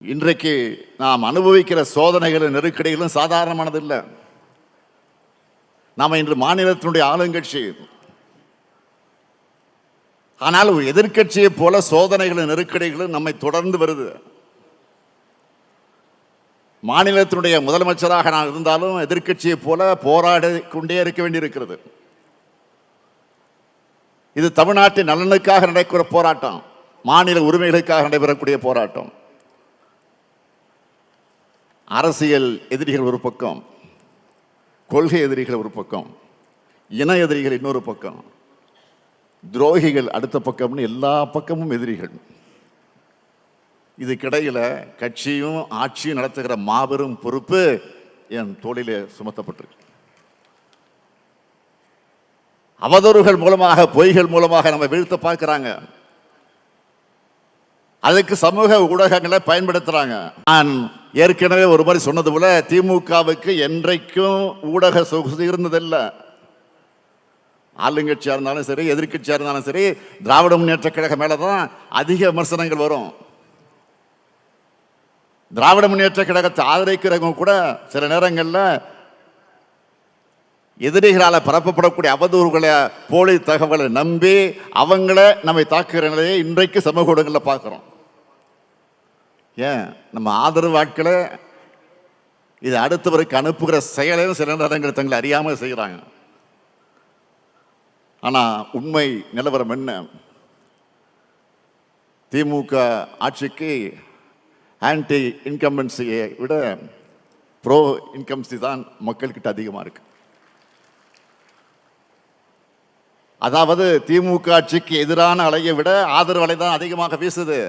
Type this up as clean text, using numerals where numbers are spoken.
இன்றைக்கு நாம் அனுபவிக்கிற சோதனைகளும் நெருக்கடிகளும் சாதாரணமானது இல்லை. நாம் இன்று மாநிலத்தினுடைய ஆளுங்கட்சி. ஆனால் எதிர்கட்சியை போல சோதனைகளும் நெருக்கடிகளும் நம்மை தொடர்ந்து வருது. மாநிலத்தினுடைய முதலமைச்சராக நான் இருந்தாலும் எதிர்கட்சியை போல போராடி கொண்டே இருக்க வேண்டியிருக்கிறது. இது தமிழ்நாட்டின் நலனுக்காக நடக்கிற போராட்டம், மாநில உரிமைகளுக்காக நடைபெறக்கூடிய போராட்டம். அரசியல் எதிரிகள் ஒரு பக்கம், கொள்கை எதிரிகள் ஒரு பக்கம், இன எதிரிகள் இன்னொரு பக்கம், துரோகிகள் அடுத்த பக்கம்னு எல்லா பக்கமும் எதிரிகள். இதுக்கிடையில் கட்சியும் ஆட்சியும் நடத்துகிற மாபெரும் பொறுப்பு என் தோளிலே சுமத்தப்பட்டிருக்கு. அவதூறுகள் மூலமாக, பொய்கள் மூலமாக நம்ம வீழ்த்த பார்க்கிறாங்க. அதுக்கு சமூக ஊடகங்களை பயன்படுத்துறாங்க. நான் ஏற்கனவே ஒரு மாதிரி சொன்னது போல திமுகவுக்கு என்றைக்கும் ஊடக சொகுசு இருந்ததில்லை. ஆளுங்கட்சியா இருந்தாலும் சரி, எதிர்கட்சியா இருந்தாலும் சரி, திராவிட முன்னேற்ற கழக மேலதான் அதிக விமர்சனங்கள் வரும். திராவிட முன்னேற்ற கழகத்தை ஆதரிக்கிறவங்க கூட சில நேரங்களில் எதிரிகளால் பரப்பப்படக்கூடிய அவதூறுகளை, போலி தகவலை நம்பி அவங்கள நம்மை தாக்குகிற நிலையை இன்றைக்கு சமூக ஊடகங்களில் பார்க்கிறோம். ஏன் நம்ம ஆதரவு ஆட்களை இது அடுத்தவருக்கு அனுப்புகிற செயலையும் சில நேரங்கள் தங்களை அறியாமல் செய்கிறாங்க. ஆனால் உண்மை நிலவரம் என்ன? திமுக ஆட்சிக்கு ஆன்டி இன்கம்பன்சியை விட ப்ரோ இன்கம்பன்சி தான் மக்கள்கிட்ட அதிகமாக இருக்கு. அதாவது திமுக ஆட்சிக்கு எதிரான அலையை விட ஆதரவு அலை தான் அதிகமாக வீசுது.